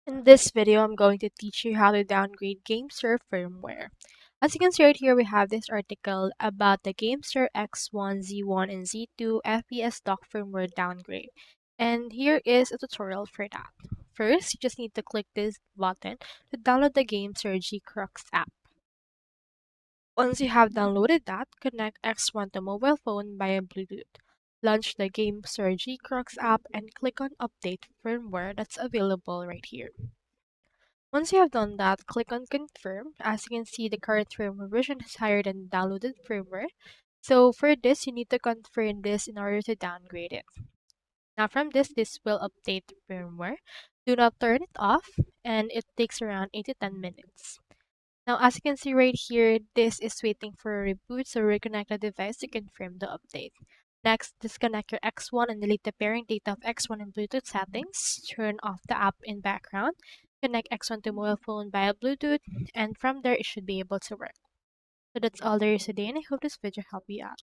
In this video, I'm going to teach you how to downgrade GameSir Firmware. As you can see right here, we have this article about the GameSir X1, Z1, and Z2 FPS dock firmware downgrade. And here is a tutorial for that. First, you just need to click this button to download the GameSir G-Crux app. Once you have downloaded that, connect X1 to mobile phone via Bluetooth. Launch the GameSir G-Crux app and click on Update Firmware that's available right here. Once you have done that, click on confirm. As you can see, the current firmware version is higher than downloaded firmware. So for this, you need to confirm this in order to downgrade it. Now from this will update the firmware. Do not turn it off, and it takes around 8 to 10 minutes. Now as you can see right here, this is waiting for a reboot, so reconnect the device to confirm the update. Next, disconnect your X1 and delete the pairing data of X1 in Bluetooth settings. Turn off the app in background. Connect X1 to mobile phone via Bluetooth, and from there it should be able to work. So that's all there is today, and I hope this video helped you out.